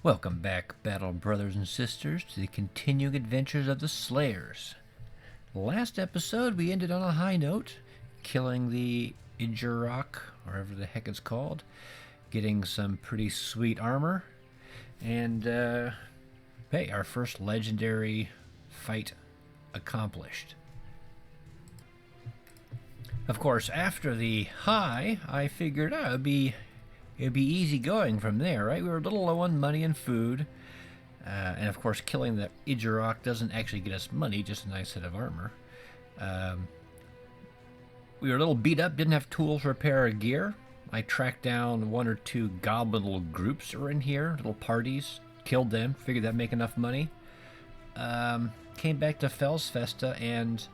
Welcome back, battle brothers and sisters, to the continuing adventures of the Slayers. Last episode, we ended on a high note, killing the Idjurok, or whatever the heck it's called, getting some pretty sweet armor, and, hey, our first legendary fight accomplished. Of course, after the high, I figured it'd be easy going from there, right? We were a little low on money and food. And of course, killing the Idjurok doesn't actually get us money, just a nice set of armor. We were a little beat up, didn't have tools to repair our gear. I tracked down one or two goblin little groups that were in here, little parties, killed them, figured that'd make enough money. Came back to Felsfesta and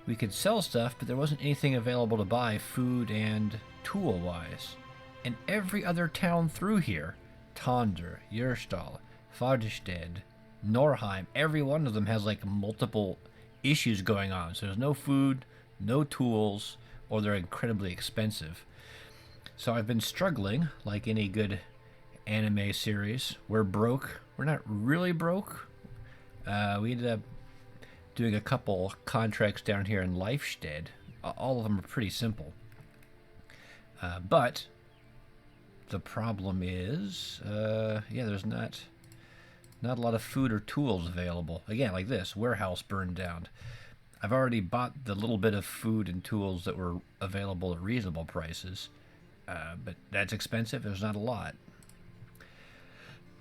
we could sell stuff, but there wasn't anything available to buy, food and tool-wise. And every other town through here, Tonder, Yerstal, Fardestedt, Norheim, every one of them has like multiple issues going on. So there's no food, no tools, or they're incredibly expensive. So I've been struggling, like any good anime series. We're broke. We're not really broke. We ended up doing a couple contracts down here in Leifstead. All of them are pretty simple. But the problem is, there's not a lot of food or tools available. Again, like this, warehouse burned down. I've already bought the little bit of food and tools that were available at reasonable prices, but that's expensive. There's not a lot.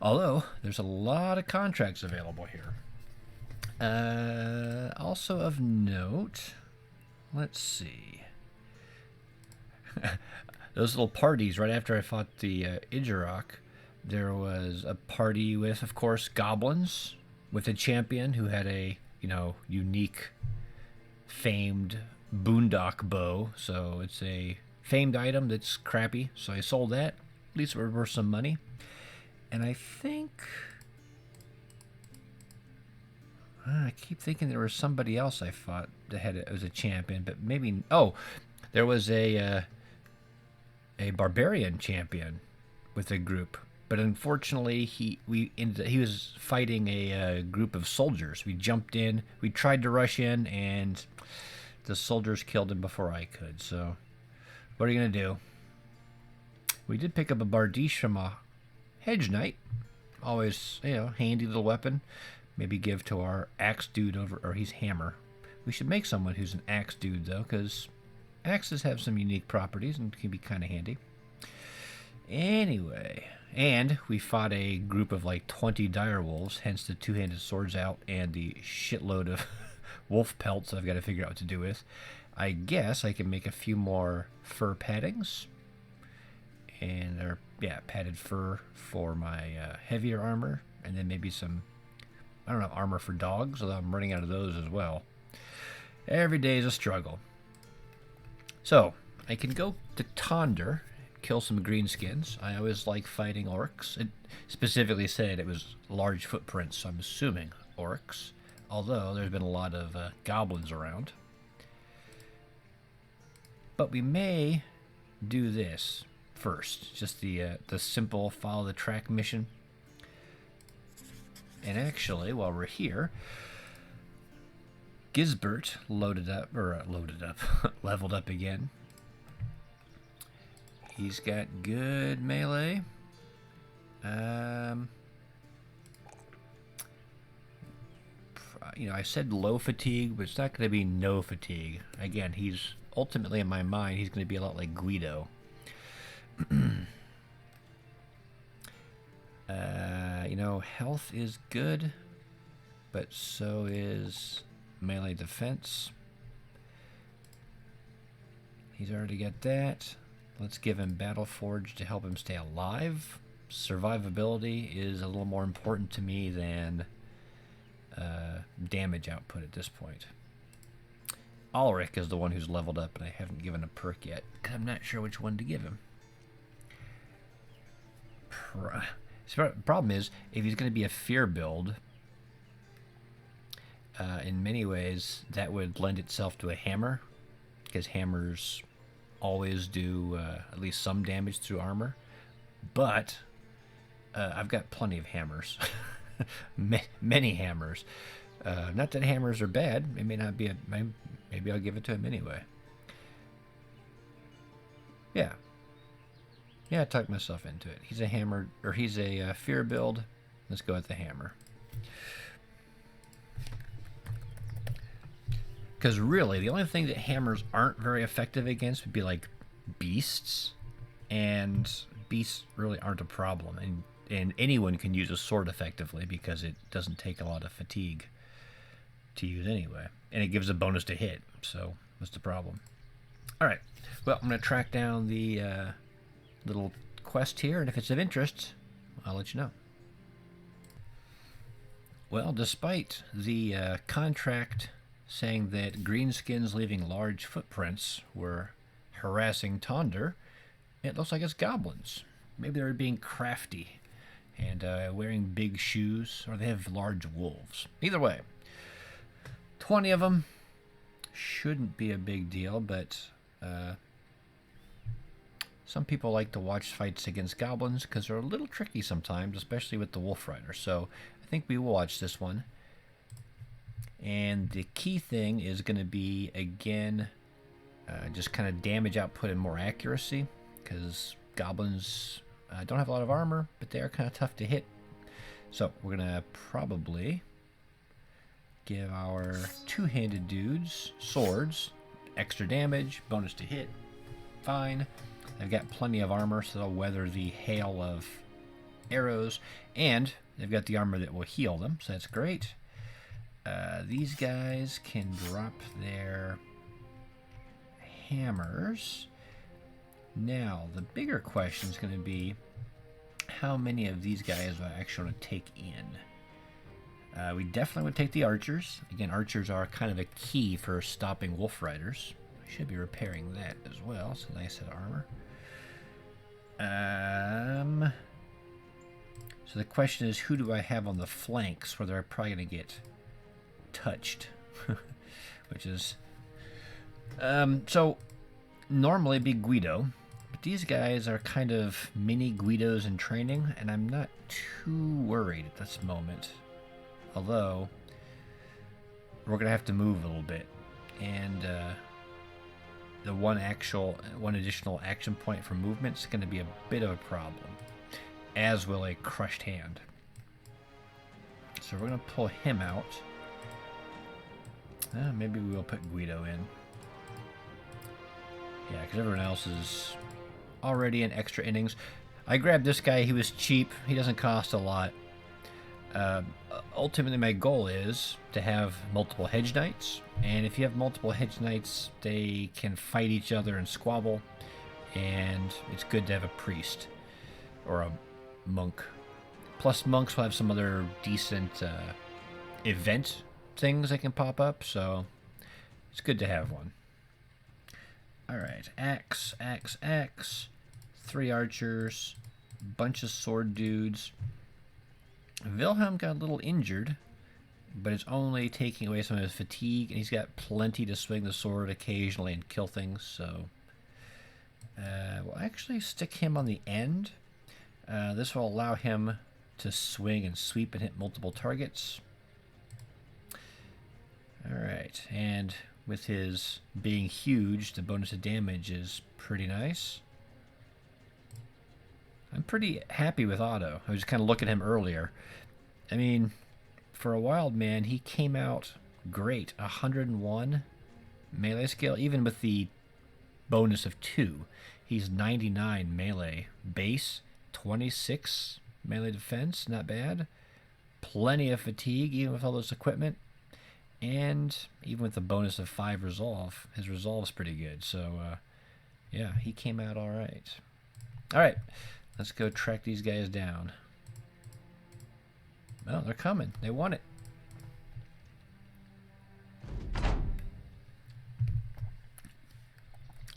Although, there's a lot of contracts available here. Also of note, let's see. Those little parties right after I fought the Idjurok, there was a party with, of course, goblins, with a champion who had a, unique, famed boondock bow. So it's a famed item that's crappy. So I sold that. At least we're worth some money. And I think... I keep thinking there was somebody else I fought that had it was a champion, but maybe... Oh, there was a barbarian champion with a group, but unfortunately he was fighting a group of soldiers. We jumped in, we tried to rush in, and the soldiers killed him before I could. So what are you gonna do? We did pick up a bardiche from a hedge knight. Always, handy little weapon. Maybe give to our axe dude over, or he's hammer. We should make someone who's an axe dude though, because axes have some unique properties and can be kind of handy. Anyway, and we fought a group of like 20 direwolves, hence the two-handed swords out and the shitload of wolf pelts I've got to figure out what to do with. I guess I can make a few more fur paddings. And they're, padded fur for my heavier armor. And then maybe some, I don't know, armor for dogs, although I'm running out of those as well. Every day is a struggle. So, I can go to Tonder, kill some greenskins. I always like fighting orcs. It specifically said it was large footprints, so I'm assuming orcs. Although, there's been a lot of goblins around. But we may do this first. Just the simple follow the track mission. And actually, while we're here... Gisbert leveled up again. He's got good melee. I said low fatigue, but it's not going to be no fatigue. Again, he's ultimately in my mind, he's going to be a lot like Guido. Health is good, but so is melee defense. He's already got that. Let's give him Battle Forge to help him stay alive. Survivability is a little more important to me than damage output at this point. Ulrich is the one who's leveled up, and I haven't given a perk yet. I'm not sure which one to give him. Problem is, if he's going to be a fear build, in many ways, that would lend itself to a hammer, because hammers always do at least some damage through armor. But I've got plenty of hammers. Many hammers. Not that hammers are bad. It may not be a... Maybe I'll give it to him anyway. Yeah. Yeah, I talked myself into it. He's a hammer... Or he's a fear build. Let's go with the hammer. Because really, the only thing that hammers aren't very effective against would be like beasts. And beasts really aren't a problem. And anyone can use a sword effectively because it doesn't take a lot of fatigue to use anyway. And it gives a bonus to hit. So what's the problem? Alright. Well, I'm going to track down the little quest here. And if it's of interest, I'll let you know. Well, despite the contract saying that greenskins leaving large footprints were harassing Tonder, it looks like it's goblins. Maybe they're being crafty and wearing big shoes, or they have large wolves. Either way, 20 of them shouldn't be a big deal, but some people like to watch fights against goblins because they're a little tricky sometimes, especially with the Wolf Rider. So I think we will watch this one. And the key thing is going to be, again, just kind of damage output and more accuracy, because goblins don't have a lot of armor, but they are kind of tough to hit. So we're going to probably give our two-handed dudes swords, extra damage, bonus to hit, fine. They've got plenty of armor, so they'll weather the hail of arrows, and they've got the armor that will heal them, so that's great. These guys can drop their hammers. Now, the bigger question is going to be how many of these guys I actually want to take in. We definitely would take the archers. Again, archers are kind of a key for stopping wolf riders. I should be repairing that as well. It's a nice set of armor. So the question is, who do I have on the flanks where they're probably going to get touched? Which is... so, normally it'd be Guido. But these guys are kind of mini Guidos in training, and I'm not too worried at this moment. Although, we're going to have to move a little bit. And the one additional action point for movement is going to be a bit of a problem. As will a crushed hand. So we're going to pull him out. Maybe we will put Guido in. Yeah, because everyone else is already in extra innings. I grabbed this guy. He was cheap. He doesn't cost a lot. Ultimately, my goal is to have multiple hedge knights. And if you have multiple hedge knights, they can fight each other and squabble. And it's good to have a priest or a monk. Plus, monks will have some other decent event things that can pop up. So it's good to have one. Alright, axe, axe, axe, 3 archers, bunch of sword dudes. Wilhelm got a little injured, but it's only taking away some of his fatigue, and he's got plenty to swing the sword occasionally and kill things, so... we'll actually stick him on the end. This will allow him to swing and sweep and hit multiple targets. Alright, and... with his being huge, the bonus of damage is pretty nice. I'm pretty happy with Otto. I was just kind of looking at him earlier. I mean, for a wild man, he came out great. 101 melee skill, even with the bonus of 2. He's 99 melee base, 26 melee defense, not bad. Plenty of fatigue, even with all this equipment. And even with the bonus of 5 resolve, his resolve's pretty good. So, yeah, he came out all right. All right, let's go track these guys down. Well, they're coming. They want it.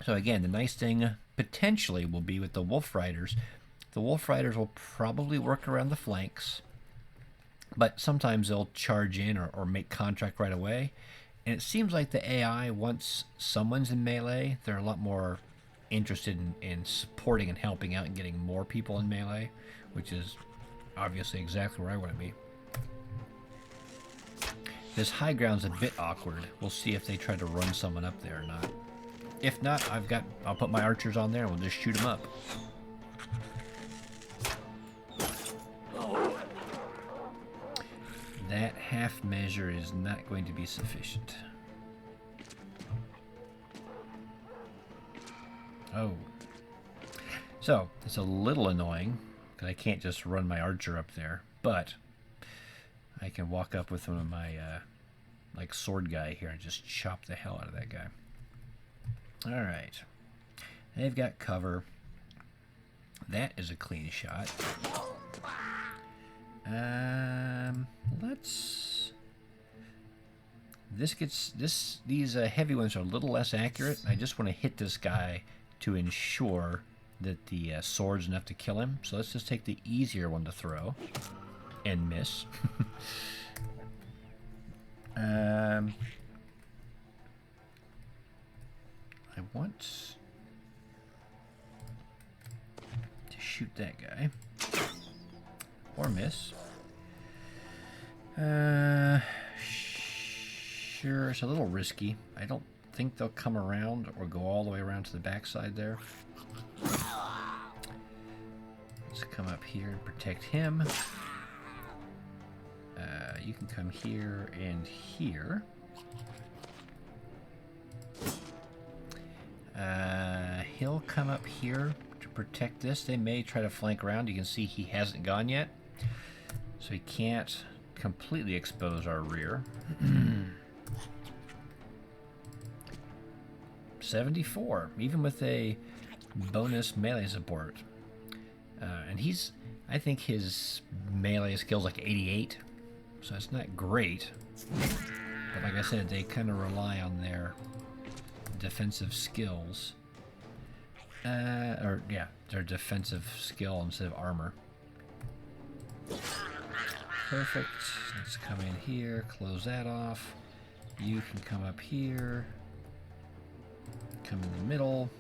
So again, the nice thing potentially will be with the Wolf Riders. The Wolf Riders will probably work around the flanks. But sometimes they'll charge in or make contact right away. And it seems like the AI, once someone's in melee, they're a lot more interested in supporting and helping out and getting more people in melee, which is obviously exactly where I want to be. This high ground's a bit awkward. We'll see if they try to run someone up there or not. If not, I'll put my archers on there and we'll just shoot them up. That half measure is not going to be sufficient. Oh. So, it's a little annoying, because I can't just run my archer up there, but I can walk up with one of my, like, sword guy here and just chop the hell out of that guy. Alright. They've got cover. That is a clean shot. Let's... These heavy ones are a little less accurate. I just want to hit this guy to ensure that the sword's enough to kill him. So let's just take the easier one to throw and miss. I want to shoot that guy or miss. Sure, it's a little risky. I don't think they'll come around or go all the way around to the backside there. Let's come up here and protect him. You can come here and here. He'll come up here to protect this. They may try to flank around. You can see he hasn't gone yet, so he can't completely expose our rear. 74, even with a bonus melee support. And I think his melee skill's like 88, so it's not great. But like I said, they kind of rely on their defensive skills. Their defensive skill instead of armor. Perfect. Let's come in here, close that off. You can come up here. Come in the middle.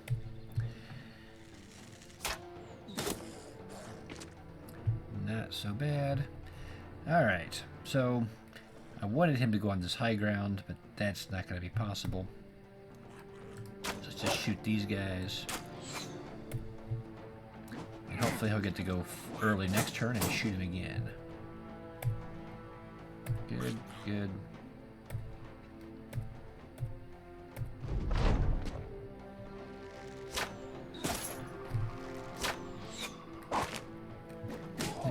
Not so bad. Alright, so I wanted him to go on this high ground, but that's not going to be possible. Let's just shoot these guys. And hopefully he'll get to go early next turn and shoot him again. Good, good.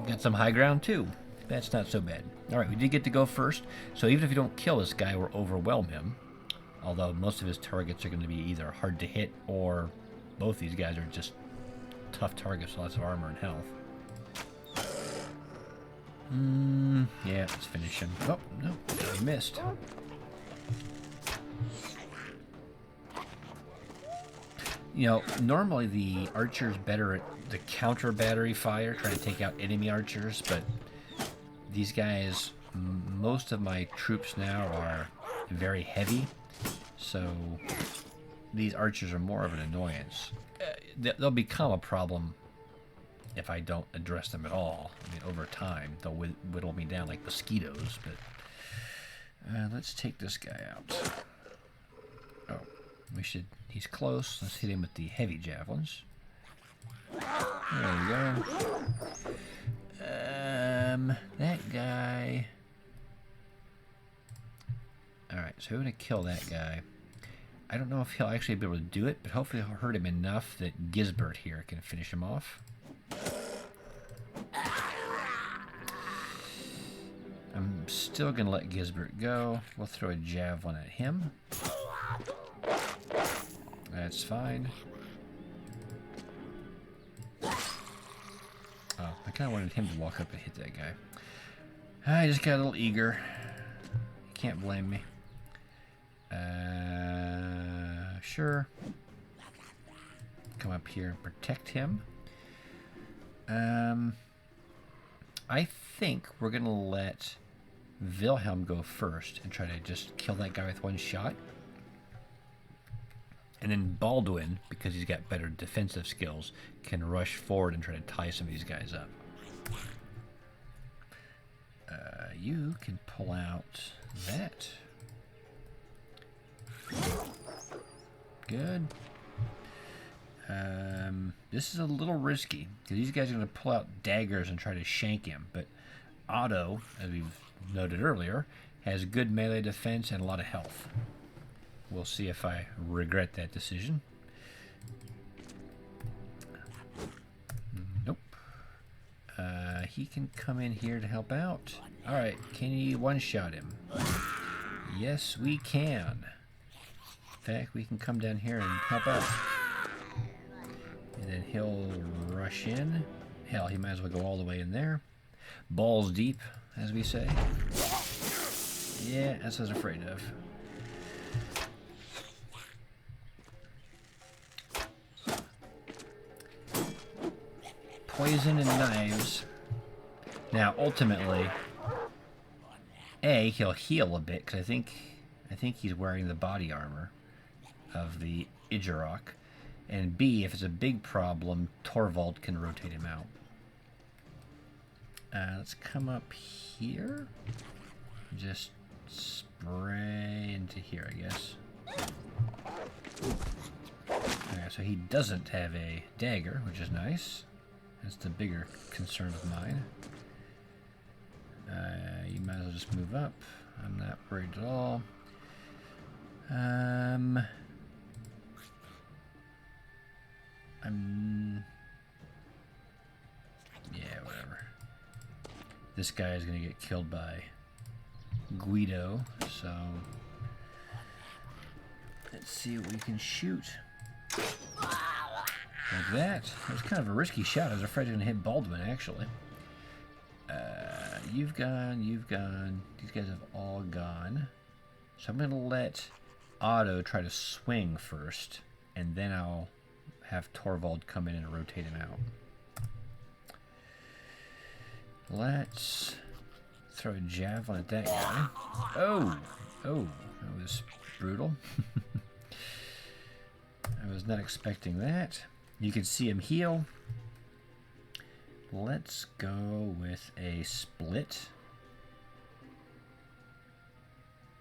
Got some high ground too. That's not so bad. Alright, we did get to go first. So even if you don't kill this guy or overwhelm him, although most of his targets are going to be either hard to hit or both these guys are just tough targets with lots of armor and health. Yeah, let's finish him. Oh, no, I missed. You know, normally the archer's better at the counter battery fire, trying to take out enemy archers, but these guys, most of my troops now are very heavy, so these archers are more of an annoyance. They'll become a problem if I don't address them at all. I mean, over time, they'll whittle me down like mosquitoes, but let's take this guy out. Oh, he's close. Let's hit him with the heavy javelins. There we go. That guy. Alright, so we're going to kill that guy. I don't know if he'll actually be able to do it, but hopefully he'll hurt him enough that Gisbert here can finish him off. I'm still going to let Gisbert go. We'll throw a javelin at him. That's fine. Oh, I kind of wanted him to walk up and hit that guy. I just got a little eager. You can't blame me. Sure. Come up here and protect him. I think we're going to let Wilhelm go first and try to just kill that guy with one shot. And then Baldwin, because he's got better defensive skills, can rush forward and try to tie some of these guys up. you can pull out that. Good. This is a little risky, because these guys are going to pull out daggers and try to shank him, but Otto, as we've noted earlier, has good melee defense and a lot of health. We'll see if I regret that decision. Nope. He can come in here to help out. Alright, can you one-shot him? Yes, we can. In fact, we can come down here and help out. And then he'll rush in. Hell, he might as well go all the way in there. Balls deep, as we say. Yeah, that's what I was afraid of. Poison and knives. Now, ultimately, A, he'll heal a bit, because I think he's wearing the body armor of the Idjarok. And B, if it's a big problem, Torvald can rotate him out. Let's come up here. Just spray into here, I guess. Alright, so he doesn't have a dagger, which is nice. That's the bigger concern of mine. You might as well just move up. I'm not worried at all. Yeah, whatever. This guy is going to get killed by Guido, so let's see what we can shoot. Like that. It was kind of a risky shot. I was afraid I was going to hit Baldwin, actually. You've gone, you've gone. These guys have all gone. So I'm going to let Otto try to swing first, and then I'll have Torvald come in and rotate him out. Let's throw a javelin at that guy. Oh! Oh, that was brutal. I was not expecting that. You can see him heal. Let's go with a split.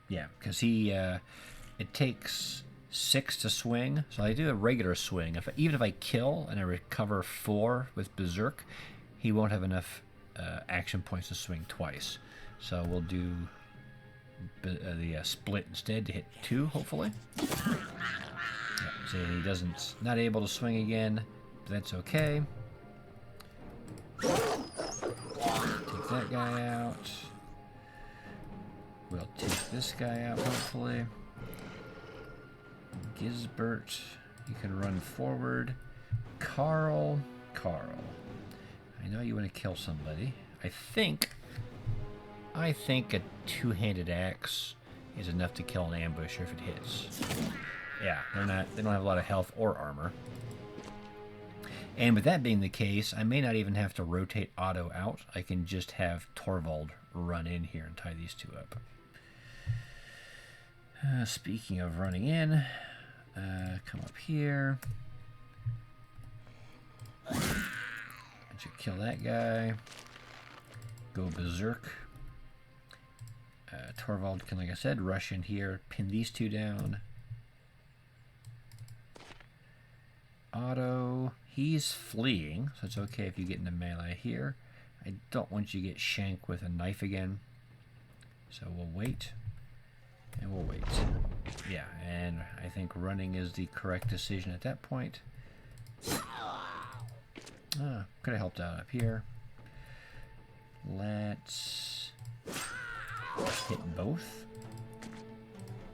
Yeah, because he, it takes 6 to swing, so I do a regular swing. Even if I kill and I recover 4 with Berserk, he won't have enough action points to swing twice. So we'll do the split instead to hit 2, hopefully. Yeah, so he not able to swing again, but that's okay. Take that guy out. We'll take this guy out, hopefully. Gisbert, you can run forward. Carl. I know you want to kill somebody. I think a two-handed axe is enough to kill an ambusher if it hits. Yeah, they don't have a lot of health or armor. And with that being the case, I may not even have to rotate Otto out. I can just have Torvald run in here and tie these two up. Speaking of running in, come up here. I should kill that guy. Go Berserk. Torvald can, like I said, rush in here, pin these two down. Otto, he's fleeing, so it's okay if you get into melee here. I don't want you to get shanked with a knife again. So we'll wait. And we'll wait. Yeah, and I think running is the correct decision at that point. Could have helped out up here. Let's hit both.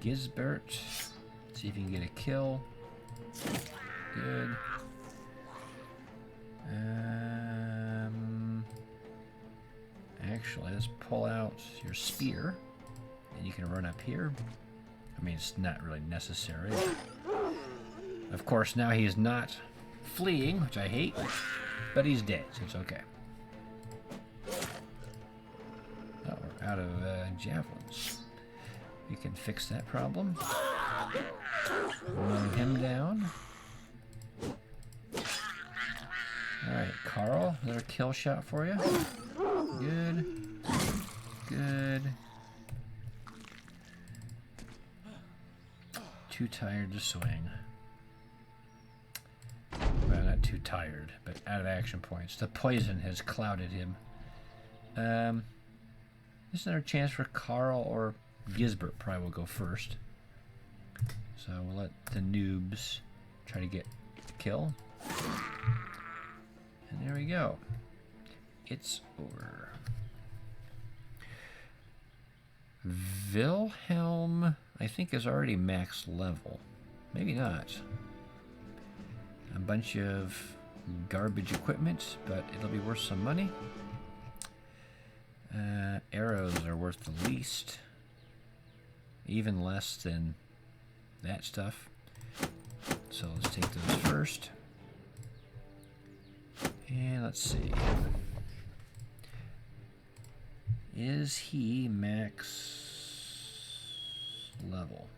Gisbert. See if you can get a kill. Good. Actually, let's pull out your spear. And you can run up here. I mean, it's not really necessary. Of course, now he is not fleeing, which I hate, but he's dead, so it's okay. Oh, we're out of javelins. We can fix that problem. Run him down. Alright, Carl, another kill shot for you. Good. good. Too tired to swing. Well, not too tired, but out of action points. The poison has clouded him. This is another chance for Carl or Gisbert probably will go first. So we'll let the noobs try to get the kill. And there we go. It's over. Wilhelm, I think, is already max level. Maybe not. A bunch of garbage equipment, but it'll be worth some money. Arrows are worth the least. Even less than that stuff. So let's take those first. And let's see. Is he max level?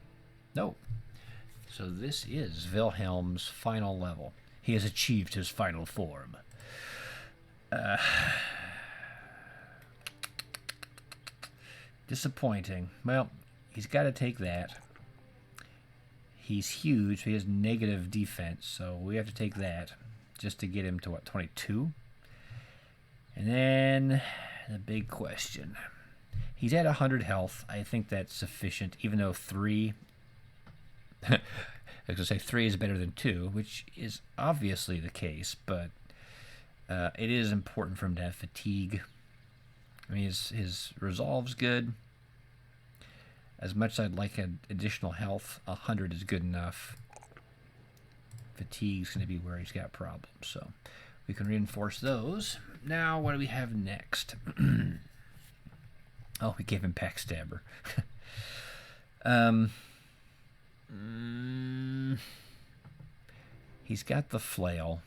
Nope. So this is Wilhelm's final level. He has achieved his final form. Disappointing. Well, he's got to take that. He's huge. He has negative defense, so we have to take that just to get him to, what, 22? And then the big question. He's at 100 health. I think that's sufficient, even though 3... I was going to say 3 is better than 2, which is obviously the case, but it is important for him to have fatigue. I mean, his resolve's good. As much as I'd like additional health, 100 is good enough. Fatigue's going to be where he's got problems, so we can reinforce those. Now, what do we have next? Oh, we gave him Backstabber. He's got the flail.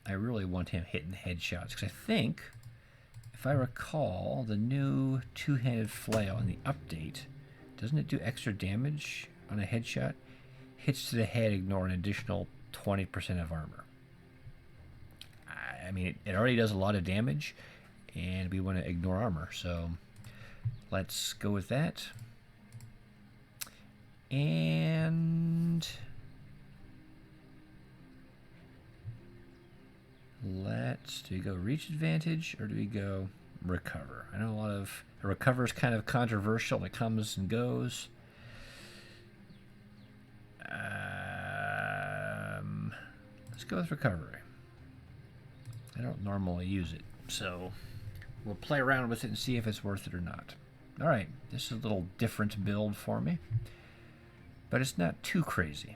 I really want him hitting headshots, because I think, if I recall, the new two-handed flail in the update, doesn't it do extra damage on a headshot? Hits to the head ignore an additional 20% of armor. I mean, it already does a lot of damage, and we want to ignore armor, so let's go with that. And do we go reach advantage or do we go recover? I know a lot of recover is kind of controversial. It comes and goes. Let's go with recovery. I don't normally use it, so we'll play around with it and see if it's worth it or not. All right, this is a little different build for me, but it's not too crazy.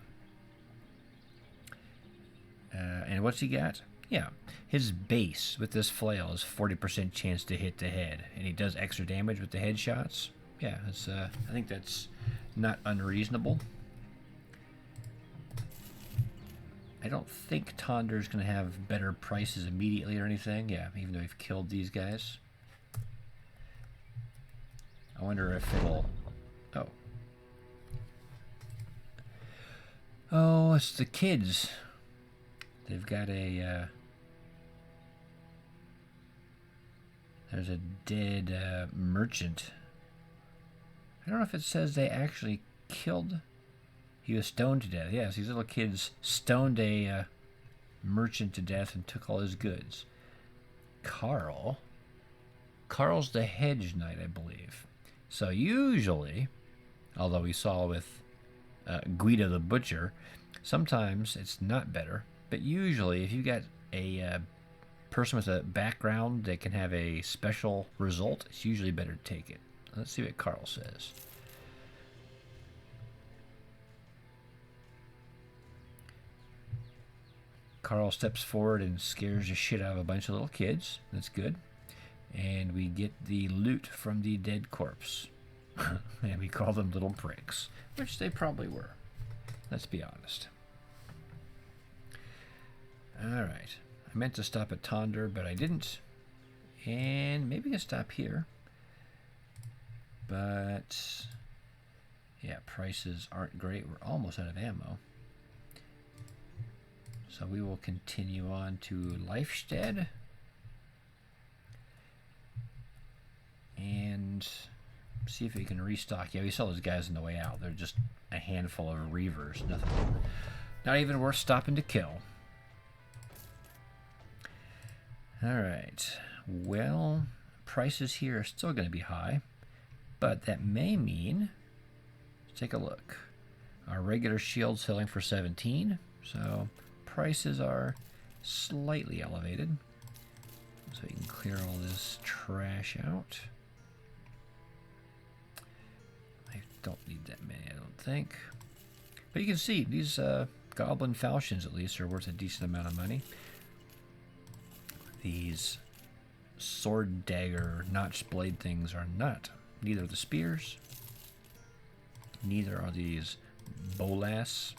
And what's he got? Yeah, his base with this flail is 40% chance to hit the head, and he does extra damage with the headshots. Yeah, it's, I think that's not unreasonable. I don't think Tonder's going to have better prices immediately or anything. Yeah, even though we've killed these guys. I wonder if it'll... Oh. Oh, it's the kids. They've got a... there's a dead merchant. I don't know if it says they actually killed... He was stoned to death. Yes, these little kids stoned a merchant to death and took all his goods. Carl's the hedge knight, I believe. So usually, although we saw with Guido the butcher, sometimes it's not better. But usually, if you got a person with a background that can have a special result, it's usually better to take it. Let's see what Carl says. Carl steps forward and scares the shit out of a bunch of little kids. That's good. And we get the loot from the dead corpse. And we call them little pricks, which they probably were. Let's be honest. Alright. I meant to stop at Tonder, but I didn't. And maybe I can stop here. But yeah, prices aren't great. We're almost out of ammo. So we will continue on to Leifstead. see if we can restock. Yeah, we saw those guys on the way out. They're just a handful of reavers. Nothing. Not even worth stopping to kill. Alright. Well, prices here are still going to be high. But that may mean... Let's take a look. Our regular shield's selling for 17. So prices are slightly elevated. So we can clear all this trash out. I don't need that many, I don't think. But you can see, these goblin falchions at least are worth a decent amount of money. These sword dagger notched blade things are not. Neither are the spears. Neither are these bolas.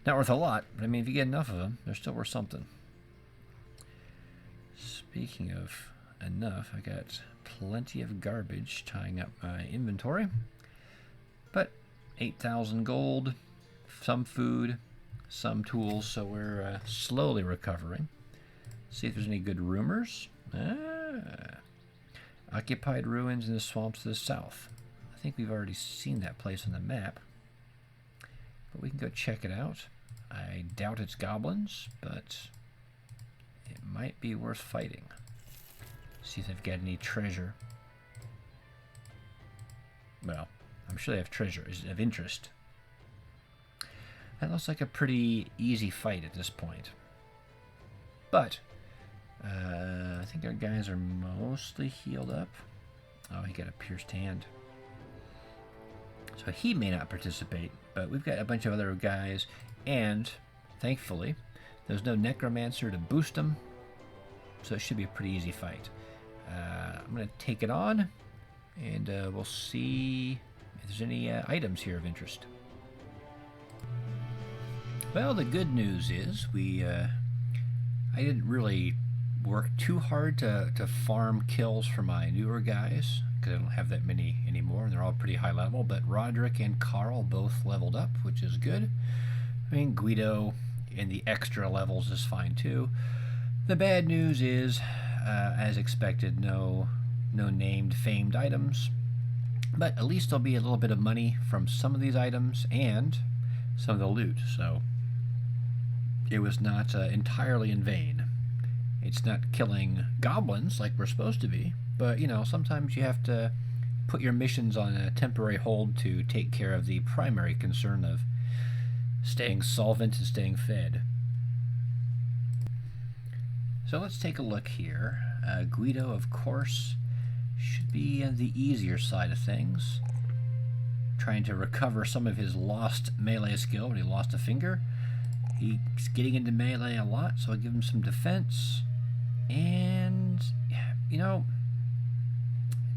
Not worth a lot, but I mean, if you get enough of them, they're still worth something. Speaking of enough, I got plenty of garbage tying up my inventory. But 8,000 gold, some food, some tools, so we're slowly recovering. See if there's any good rumors. Occupied ruins in the swamps to the south. I think we've already seen that place on the map. But we can go check it out. I doubt it's goblins, but it might be worth fighting. See if they've got any treasure. Well, I'm sure they have treasure of interest. That looks like a pretty easy fight at this point. But I think our guys are mostly healed up. Oh, he got a pierced hand. So he may not participate, but we've got a bunch of other guys, and thankfully, there's no necromancer to boost them, so it should be a pretty easy fight. I'm going to take it on, and we'll see if there's any items here of interest. Well, the good news is I didn't really work too hard to farm kills for my newer guys, because I don't have that many anymore, and they're all pretty high level, but Roderick and Carl both leveled up, which is good. I mean, Guido in the extra levels is fine too. The bad news is, as expected, no named famed items, but at least there'll be a little bit of money from some of these items and some of the loot, so it was not entirely in vain. It's not killing goblins like we're supposed to be, but, you know, sometimes you have to put your missions on a temporary hold to take care of the primary concern of staying solvent and staying fed. So let's take a look here. Guido, of course, should be on the easier side of things. Trying to recover some of his lost melee skill when he lost a finger. He's getting into melee a lot, so I'll give him some defense. And, you know,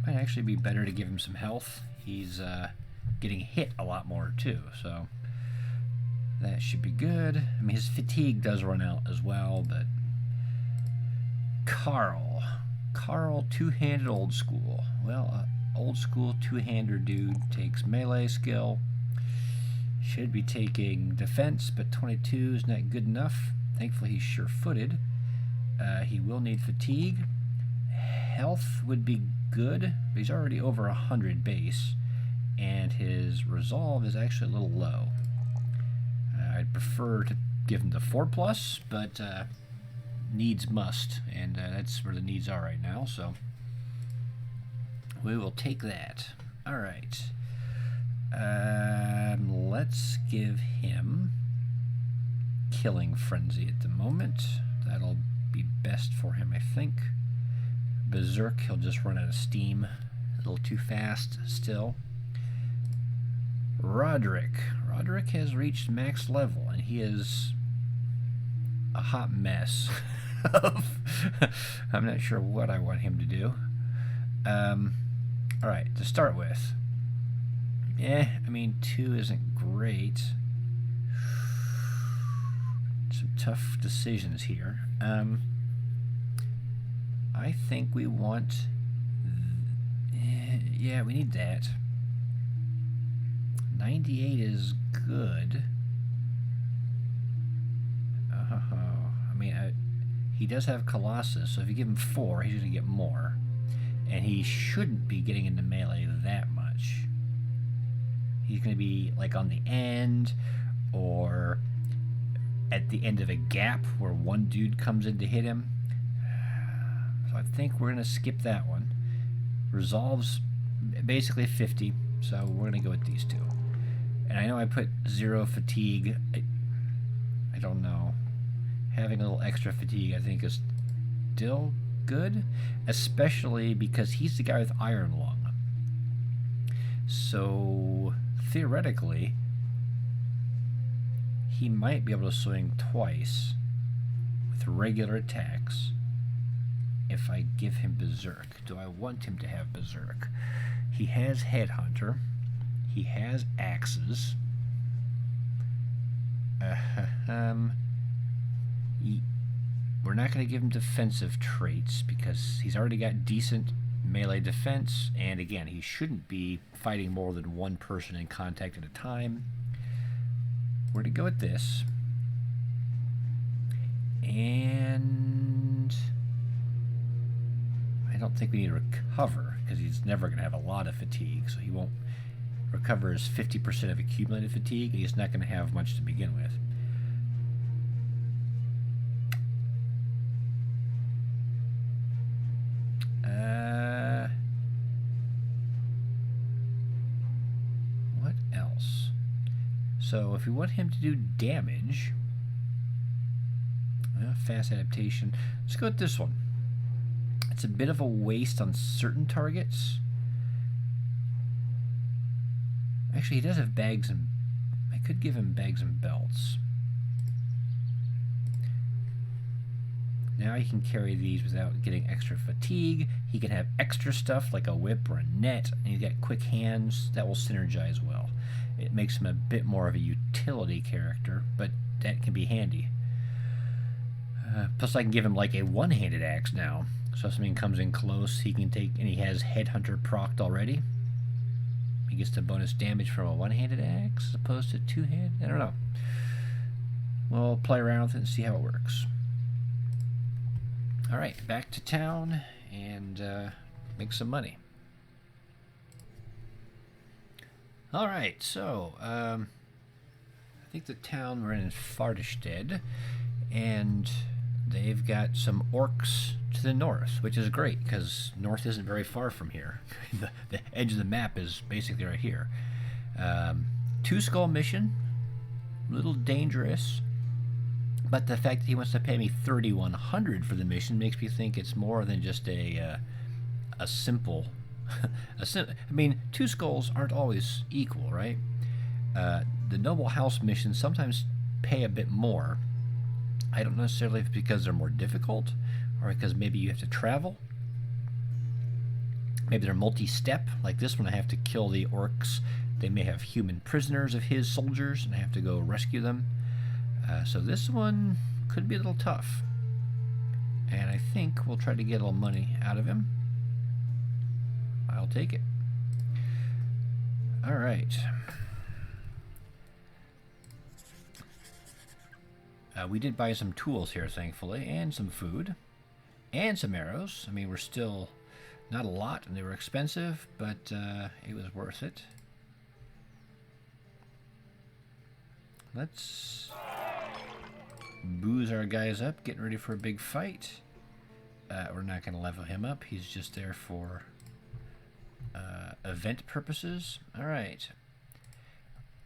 it might actually be better to give him some health. He's getting hit a lot more, too, so that should be good. I mean, his fatigue does run out as well, but... Carl, two-handed old school. Well, old school two-hander dude takes melee skill. Should be taking defense, but 22 is not good enough. Thankfully, he's sure-footed. He will need fatigue. Health would be good, but he's already over 100 base, and his resolve is actually a little low. I'd prefer to give him the 4+, but needs must, and that's where the needs are right now, so we will take that. Alright. Let's give him Killing Frenzy at the moment. That'll be best for him, I think. Berserk, he'll just run out of steam. A little too fast still. Roderick has reached max level, and he is a hot mess. I'm not sure what I want him to do. Alright, to start with. I mean, 2 isn't great. Some tough decisions here. I think we want... yeah, we need that. 98 is good. I mean, he does have Colossus, so if you give him 4, he's going to get more. And he shouldn't be getting into melee that much. He's going to be like on the end or at the end of a gap where one dude comes in to hit him. So I think we're going to skip that one. Resolves basically 50, so we're going to go with these two. And I know I put 0 fatigue. I don't know. Having a little extra fatigue I think is still good, especially because he's the guy with Iron Lung. So theoretically, he might be able to swing twice with regular attacks if I give him Berserk. Do I want him to have Berserk? He has Headhunter. He has Axes. We're not going to give him defensive traits because he's already got decent melee defense, and again, he shouldn't be fighting more than one person in contact at a time. We're going to go with this. And I don't think we need to recover because he's never going to have a lot of fatigue, so he won't recover his 50% of accumulated fatigue, and he's not going to have much to begin with. What else? So if we want him to do damage, fast adaptation, let's go with this one. It's a bit of a waste on certain targets. Actually, he does have bags, and I could give him bags and belts. Now he can carry these without getting extra fatigue. He can have extra stuff like a whip or a net, and he's got quick hands that will synergize well. It makes him a bit more of a utility character, but that can be handy. Plus I can give him like a one-handed axe now. So if something comes in close, he can take, and he has Headhunter procced already. He gets the bonus damage from a one-handed axe as opposed to two-handed. I don't know. We'll play around with it and see how it works. Alright, back to town and make some money. Alright, so I think the town we're in Fartestead, and they've got some orcs to the north, which is great because north isn't very far from here. the edge of the map is basically right here. 2 skull mission, a little dangerous, but the fact that he wants to pay me 3,100 for the mission makes me think it's more than just a simple. I mean, 2 skulls aren't always equal, right? The noble house missions sometimes pay a bit more. I don't necessarily if it's because they're more difficult or because maybe you have to travel. Maybe they're multi-step, like this one I have to kill the orcs. They may have human prisoners of his soldiers and I have to go rescue them. So this one could be a little tough. And I think we'll try to get a little money out of him. I'll take it. Alright. We did buy some tools here, thankfully, and some food, and some arrows. I mean, we're still not a lot, and they were expensive, but it was worth it. Let's booze our guys up, getting ready for a big fight. We're not going to level him up. He's just there for event purposes. All right.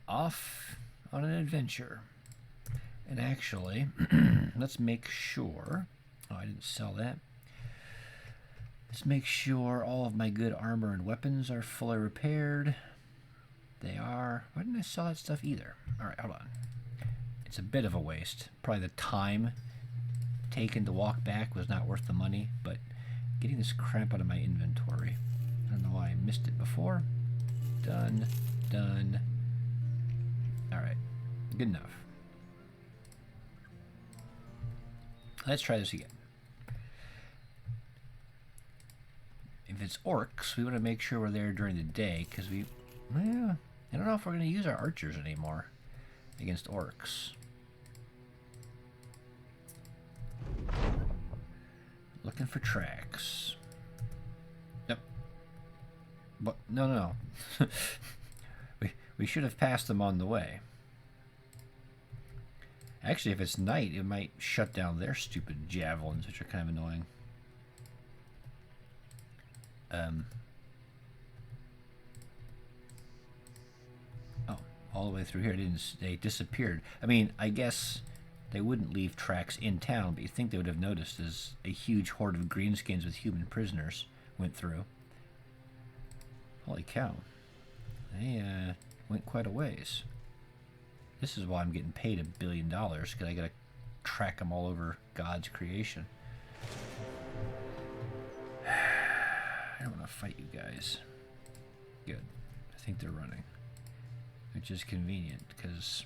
Off on an adventure. And actually, let's make sure... Oh, I didn't sell that. Let's make sure all of my good armor and weapons are fully repaired. They are. Why didn't I sell that stuff either? Alright, hold on. It's a bit of a waste. Probably the time taken to walk back was not worth the money, but getting this crap out of my inventory. I don't know why I missed it before. Done. Done. Alright. Good enough. Let's try this again. If it's orcs, we want to make sure we're there during the day, because well, I don't know if we're going to use our archers anymore against orcs. Looking for tracks. Yep, But no, no, no. we should have passed them on the way. Actually, if it's night, it might shut down their stupid javelins, which are kind of annoying. Oh, all the way through here, they disappeared. I mean, I guess they wouldn't leave tracks in town, but you'd think they would have noticed as a huge horde of greenskins with human prisoners went through. Holy cow. They went quite a ways. This is why I'm getting paid $1 billion, because I gotta track them all over God's creation. I don't want to fight you guys. Good. I think they're running. Which is convenient, because...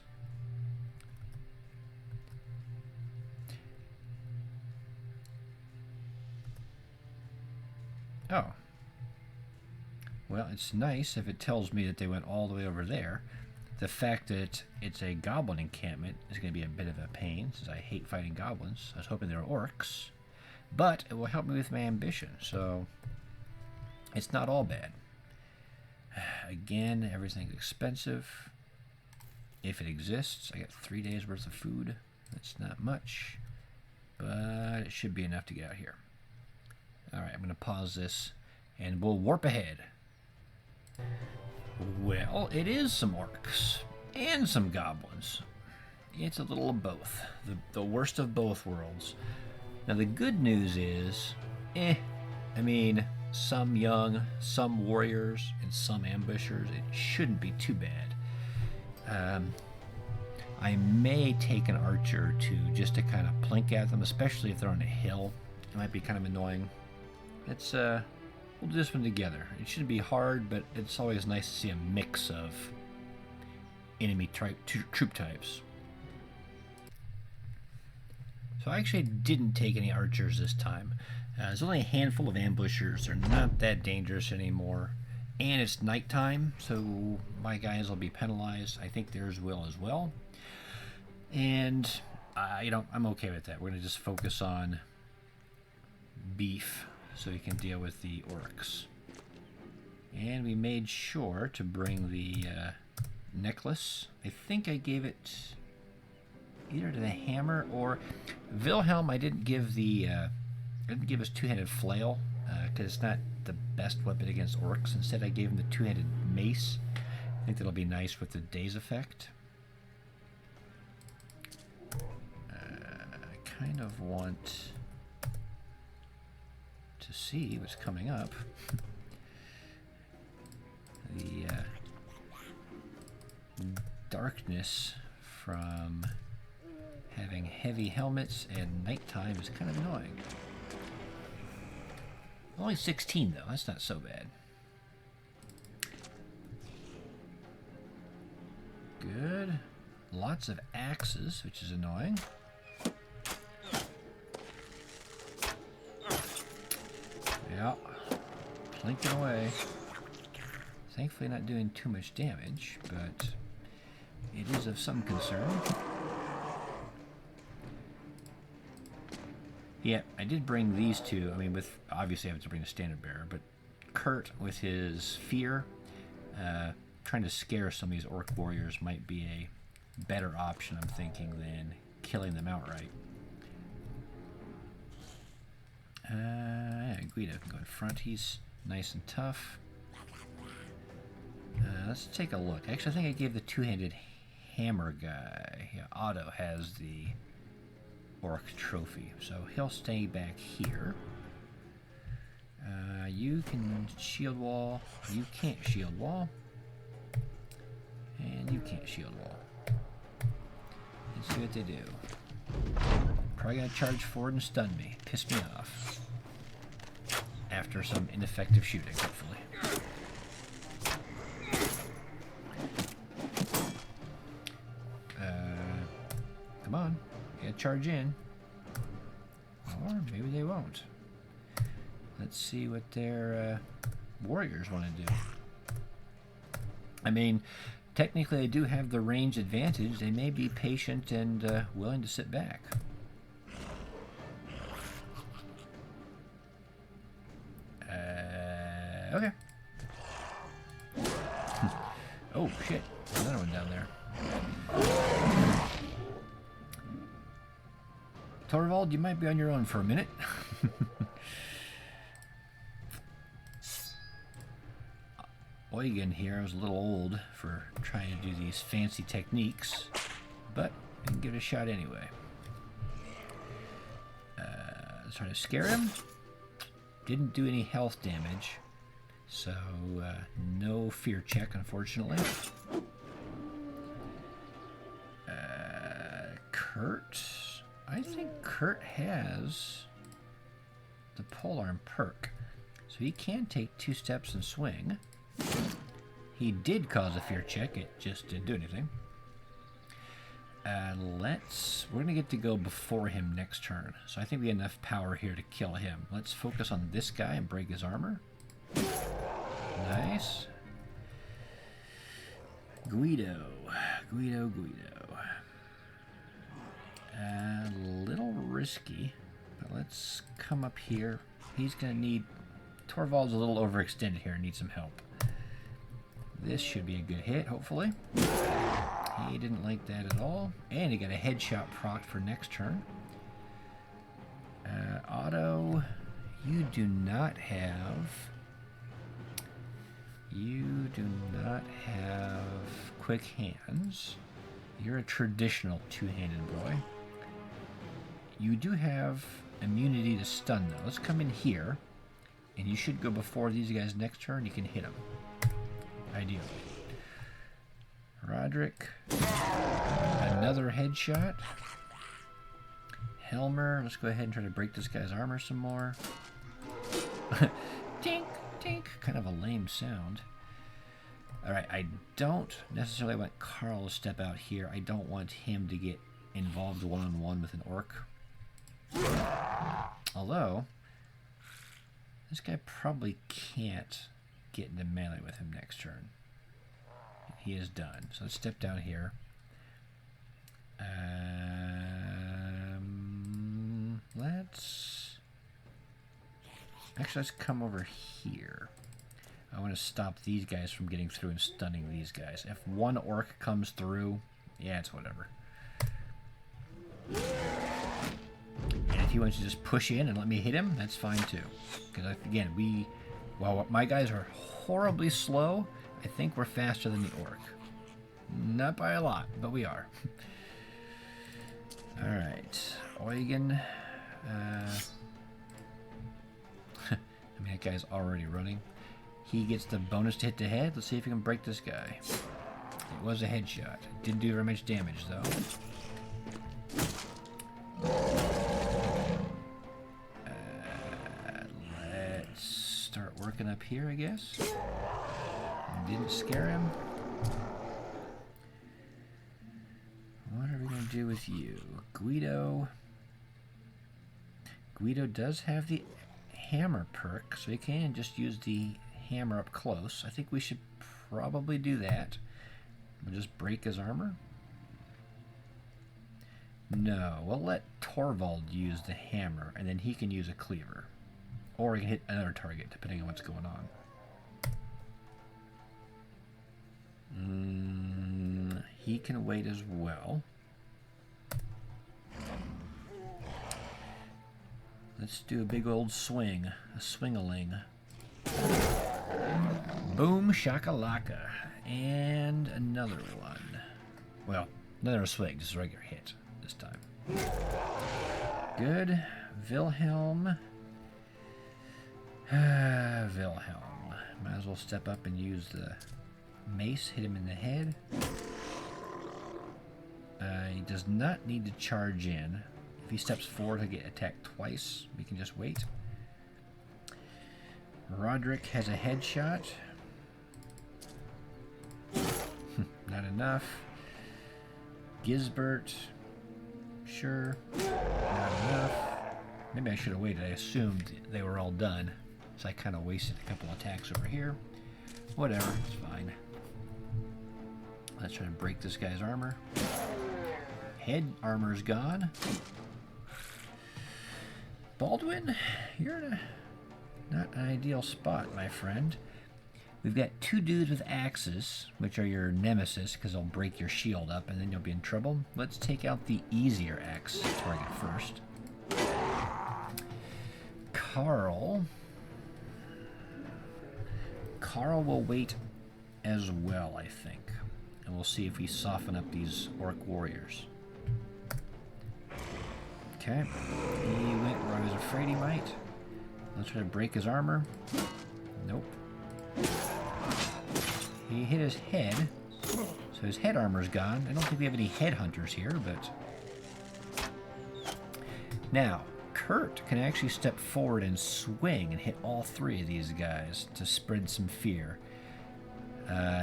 Oh. Well, it's nice if it tells me that they went all the way over there. The fact that it's a goblin encampment is going to be a bit of a pain, since I hate fighting goblins. I was hoping they were orcs. But it will help me with my ambition, so it's not all bad. Again, everything's expensive. If it exists, I got 3 days worth of food. That's not much, but it should be enough to get out here. Alright, I'm going to pause this, and we'll warp ahead. Well, it is some orcs and some goblins. It's a little of both. The worst of both worlds. Now, the good news is, I mean, some young, some warriors, and some ambushers. It shouldn't be too bad. I may take an archer just to kind of plink at them, especially if they're on a hill. It might be kind of annoying. It's we'll do this one together. It shouldn't be hard, but it's always nice to see a mix of enemy troop types. So I actually didn't take any archers this time. There's only a handful of ambushers. They're not that dangerous anymore. And it's nighttime, so my guys will be penalized. I think theirs will as well. And, I'm okay with that. We're going to just focus on beef so we can deal with the orcs. And we made sure to bring the necklace. I think I gave it either to the hammer or Wilhelm. I didn't give his two-handed flail because it's not the best weapon against orcs. Instead, I gave him the two-handed mace. I think that'll be nice with the daze effect. I kind of want to see what's coming up. The darkness from having heavy helmets and nighttime is kind of annoying. Only 16 though, that's not so bad. Good. Lots of axes, which is annoying. Yeah, plinking away. Thankfully not doing too much damage, but it is of some concern. Yeah, I did bring these two. I mean, obviously I have to bring the standard bearer, but Kurt with his fear, trying to scare some of these orc warriors might be a better option, I'm thinking, than killing them outright. Yeah, Guido can go in front. He's nice and tough. Let's take a look. Actually, I think I gave the two-handed hammer guy. Yeah, Otto has the orc trophy, so he'll stay back here. You can shield wall. You can't shield wall. And you can't shield wall. Let's see what they do. Probably gonna charge forward and stun me. Piss me off. After some ineffective shooting, hopefully. Come on. Gotta charge in. Or maybe they won't. Let's see what their warriors want to do. I mean, technically they do have the range advantage. They may be patient and willing to sit back. Okay. Oh, shit. Another one down there. Torvald, you might be on your own for a minute. Eugen here was a little old for trying to do these fancy techniques, but we can give it a shot anyway. Let's try to scare him. Didn't do any health damage, so no fear check, unfortunately. Kurt. I think Kurt has the polearm perk, so he can take 2 steps and swing. He did cause a fear check, it just didn't do anything. We're gonna get to go before him next turn, so I think we have enough power here to kill him. Let's focus on this guy and break his armor. Nice. Guido. A little risky, but let's come up here. He's gonna need... Torvald's a little overextended here and needs some help. This should be a good hit, hopefully. He didn't like that at all. And he got a headshot proc for next turn. Otto, you do not have quick hands. You're a traditional two-handed boy. You do have immunity to stun, though. Let's come in here, and you should go before these guys next turn. You can hit them. Ideally. Roderick. Another headshot. Helmer. Let's go ahead and try to break this guy's armor some more. Tink, tink. Kind of a lame sound. Alright, I don't necessarily want Carl to step out here. I don't want him to get involved one-on-one with an orc. Although, this guy probably can't get into melee with him next turn. He is done. So let's step down here. Let's come over here. I want to stop these guys from getting through and stunning these guys. If one orc comes through, yeah, it's whatever. And if he wants to just push in and let me hit him, that's fine too. Because again, while my guys are horribly slow, I think we're faster than the orc. Not by a lot, but we are. Alright. Eugen. I mean, that guy's already running. He gets the bonus to hit the head. Let's see if we can break this guy. It was a headshot. Didn't do very much damage, though. Let's start working up here, I guess. Didn't scare him. What are we going to do with you? Guido. Guido does have the hammer perk, so he can just use the hammer up close. I think we should probably do that. We'll just break his armor. No, we'll let Torvald use the hammer, and then he can use a cleaver. Or he can hit another target, depending on what's going on. He can wait as well. Let's do a big old swing. A swing-a-ling. Boom shakalaka. And another one. Well, another swing, just a regular hit this time. Good. Wilhelm. Wilhelm. Might as well step up and use the mace, hit him in the head. He does not need to charge in. If he steps forward, he'll get attacked twice. We can just wait. Roderick has a headshot. Not enough. Gisbert. Sure. Not enough. Maybe I should have waited. I assumed they were all done. So I kind of wasted a couple attacks over here. Whatever, it's fine. Let's try to break this guy's armor. Head armor's gone. Baldwin, you're in a not an ideal spot, my friend. We've got two dudes with axes, which are your nemesis, because they'll break your shield up, and then you'll be in trouble. Let's take out the easier axe target first. Carl will wait as well, I think. And we'll see if we soften up these orc warriors. Okay. He went where I was afraid he might. Let's try to break his armor. Nope. He hit his head, so his head armor's gone. I don't think we have any headhunters here, but... Now, Kurt can actually step forward and swing and hit all three of these guys to spread some fear.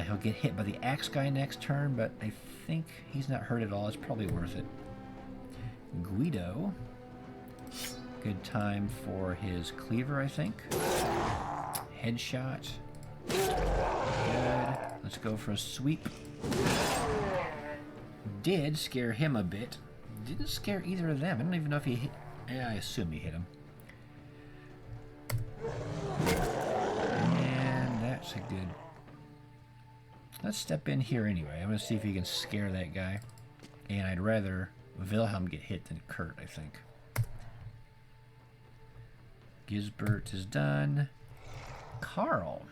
He'll get hit by the axe guy next turn, but I think he's not hurt at all. It's probably worth it. Guido. Good time for his cleaver, I think. Headshot. Good. Let's go for a sweep. Did scare him a bit. Didn't scare either of them. I don't even know if he hit... Yeah, I assume he hit him. And that's a good... Let's step in here anyway. I'm going to see if he can scare that guy. And I'd rather Wilhelm get hit than Kurt, I think. Gisbert is done. Carl.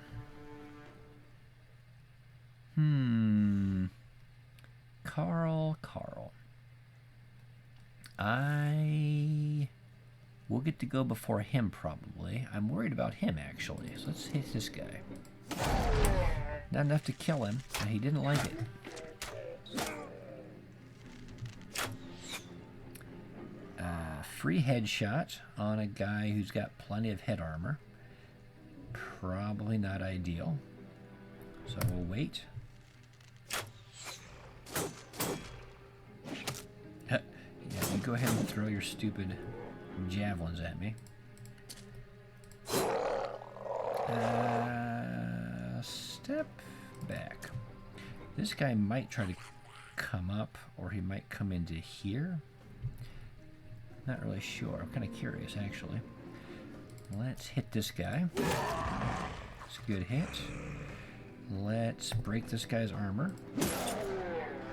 Carl. I will get to go before him, probably. I'm worried about him, actually. So let's hit this guy. Not enough to kill him, but he didn't like it. Free headshot on a guy who's got plenty of head armor. Probably not ideal. So we'll wait. Yeah, you go ahead and throw your stupid javelins at me. Step back. This guy might try to come up, or he might come into here. Not really sure. I'm kind of curious, actually. Let's hit this guy. It's a good hit. Let's break this guy's armor.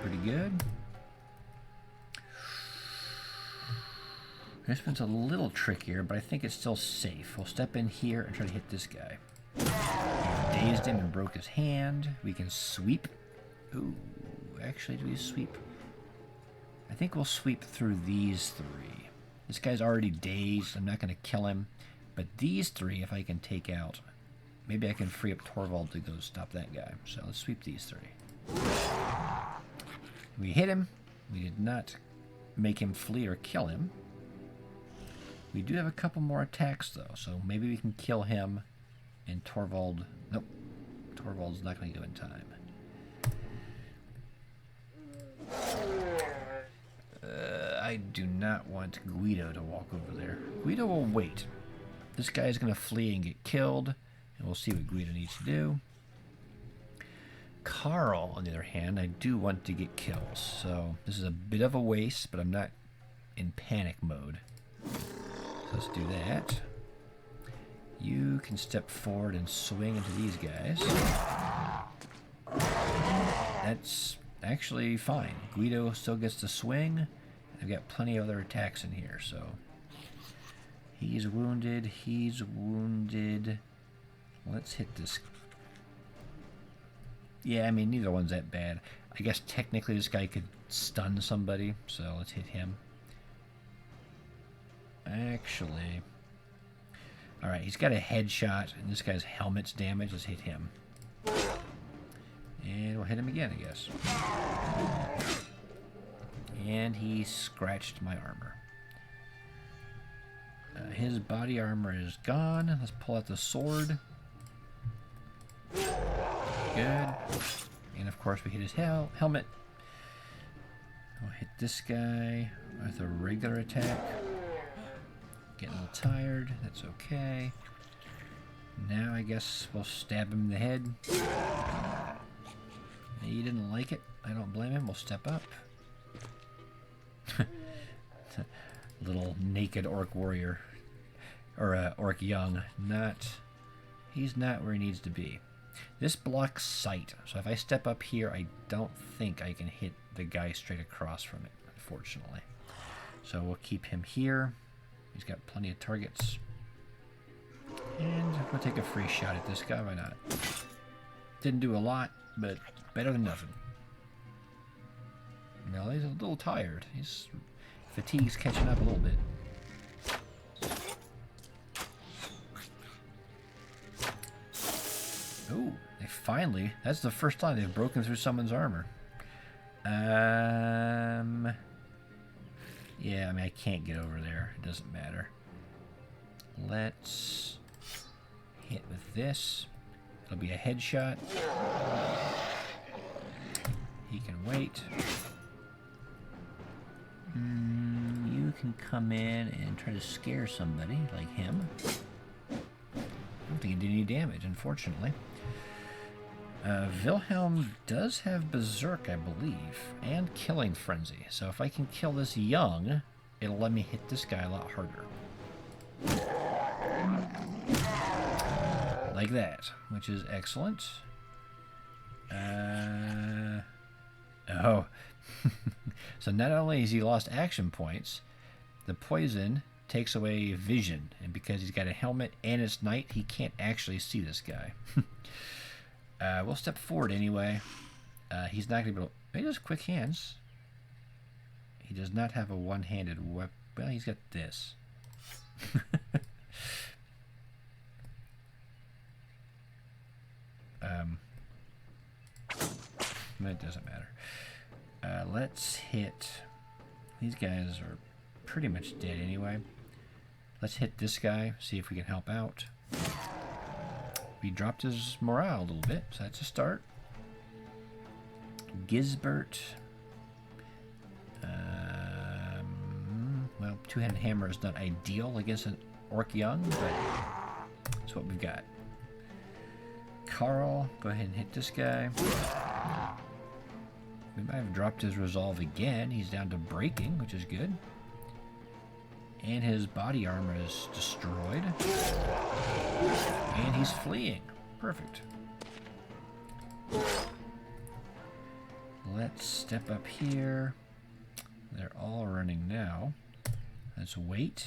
Pretty good. This one's a little trickier, but I think it's still safe. We'll step in here and try to hit this guy. Dazed him and broke his hand. We can sweep. Ooh, actually, do we sweep? I think we'll sweep through these three. This guy's already dazed. I'm not going to kill him. But these three, if I can take out, maybe I can free up Torvald to go stop that guy. So let's sweep these three. We hit him. We did not make him flee or kill him. We do have a couple more attacks, though, so maybe we can kill him and Torvald... Nope. Torvald's not going to go in time. I do not want Guido to walk over there. Guido will wait. This guy's going to flee and get killed, and we'll see what Guido needs to do. Carl, on the other hand, I do want to get kills, so this is a bit of a waste, but I'm not in panic mode. So let's do that. You can step forward and swing into these guys. That's actually fine. Guido still gets to swing. I've got plenty of other attacks in here, so... He's wounded. He's wounded. Let's hit this. Yeah, I mean, neither one's that bad. I guess technically this guy could stun somebody, so let's hit him. Actually... Alright, he's got a headshot, and this guy's helmet's damaged. Let's hit him. And we'll hit him again, I guess. And he scratched my armor. His body armor is gone. Let's pull out the sword. Good. And of course we hit his helmet. We'll hit this guy with a regular attack. Getting a little tired. That's okay. Now I guess we'll stab him in the head. He didn't like it. I don't blame him. We'll step up. Little naked orc warrior. Or orc young. He's not where he needs to be. This blocks sight, so if I step up here, I don't think I can hit the guy straight across from it, unfortunately. So we'll keep him here. He's got plenty of targets. And we'll take a free shot at this guy, why not? Didn't do a lot, but better than nothing. Well, he's a little tired. His fatigue's catching up a little bit. Oh, they finally, that's the first time they've broken through someone's armor. Yeah, I mean, I can't get over there. It doesn't matter. Let's hit with this. It'll be a headshot. He can wait. You can come in and try to scare somebody like him. I don't think he did any damage, unfortunately. Wilhelm does have Berserk, I believe, and Killing Frenzy. So if I can kill this young, it'll let me hit this guy a lot harder. Like that, which is excellent. Oh. So not only has he lost action points, the poison takes away vision. And because he's got a helmet and it's night, he can't actually see this guy. We'll step forward anyway. He's not going to be able to... He has quick hands. He does not have a one-handed weapon. Well, he's got this. That doesn't matter. Let's hit... These guys are pretty much dead anyway. Let's hit this guy, see if we can help out. We dropped his morale a little bit, so that's a start. Gisbert. Well, two-handed hammer is not ideal against an orc young, but that's what we've got. Carl, go ahead and hit this guy. We might have dropped his resolve again. He's down to breaking, which is good. And his body armor is destroyed. And he's fleeing. Perfect. Let's step up here. They're all running now. Let's wait.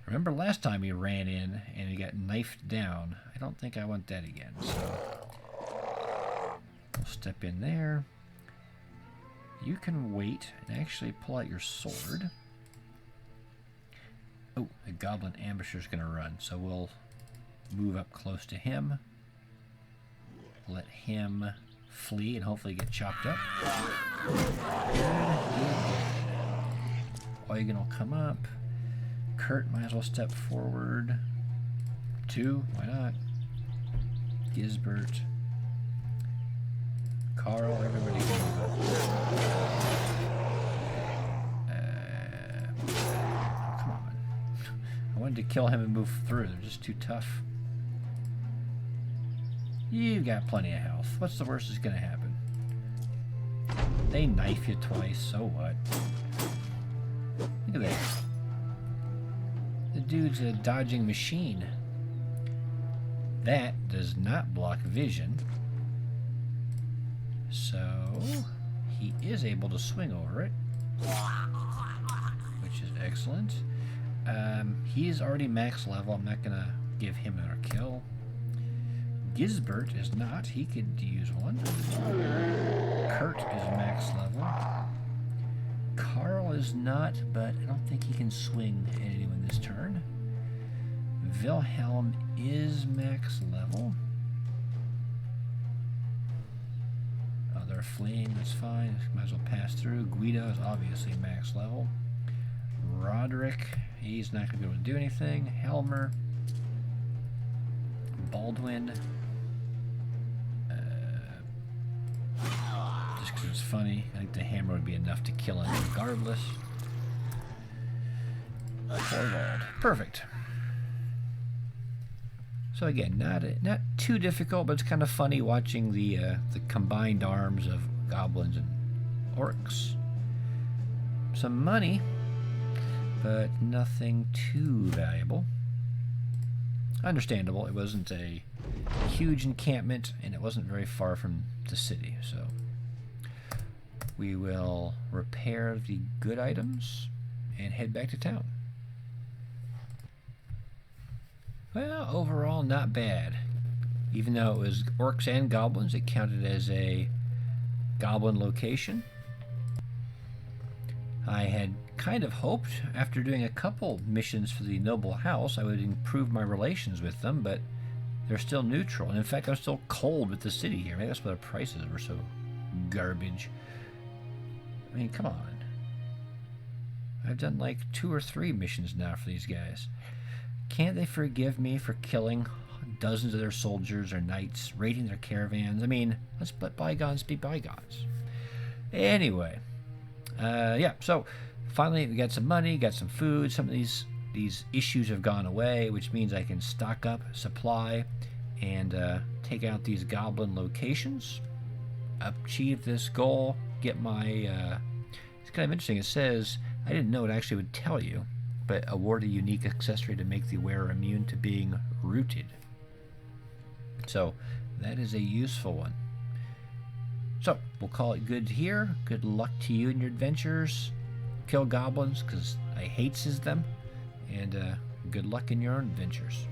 Remember last time he ran in and he got knifed down? I don't think I want that again. So we'll step in there. You can wait and actually pull out your sword. Oh, the goblin ambusher's going to run, so we'll move up close to him. Let him flee and hopefully get chopped up. Eugen will come up. Kurt might as well step forward. 2, why not? Gisbert. Carl, everybody can move up. Come on. I wanted to kill him and move through. They're just too tough. You've got plenty of health. What's the worst that's going to happen? They knife you twice, so what? Look at that. The dude's a dodging machine. That does not block vision. So he is able to swing over it, which is excellent. He is already max level. I'm not going to give him another kill. Gisbert is not. He could use one. Kurt is max level. Carl is not, but I don't think he can swing at anyone this turn. Wilhelm is max level. Oh, they're fleeing. That's fine. Might as well pass through. Guido is obviously max level. Roderick, he's not going to be able to do anything. Helmer. Baldwin. Just because it's funny. I think the hammer would be enough to kill him regardless. Thorvald. Perfect. So again, not too difficult, but it's kind of funny watching the combined arms of goblins and orcs. Some money, but nothing too valuable. understandable. It wasn't a huge encampment, and it wasn't very far from the city, so we will repair the good items and head back to town. Well, overall, not bad. Even though it was orcs and goblins, it counted as a goblin location. I had kind of hoped, after doing a couple missions for the noble house, I would improve my relations with them, but they're still neutral. And in fact, I'm still cold with the city here. Maybe that's why the prices were so garbage. I mean, come on. I've done like 2 or 3 missions now for these guys. Can't they forgive me for killing dozens of their soldiers or knights, raiding their caravans? I mean, let's let bygones be bygones. Anyway, yeah, so finally we got some money, got some food. Some of these issues have gone away, which means I can stock up supply and take out these goblin locations, achieve this goal, get my... it's kind of interesting. It says, I didn't know it actually would tell you, but award a unique accessory to make the wearer immune to being rooted. So that is a useful one. So we'll call it good here. Good luck to you in your adventures. Kill goblins, because I hates them. And good luck in your own adventures.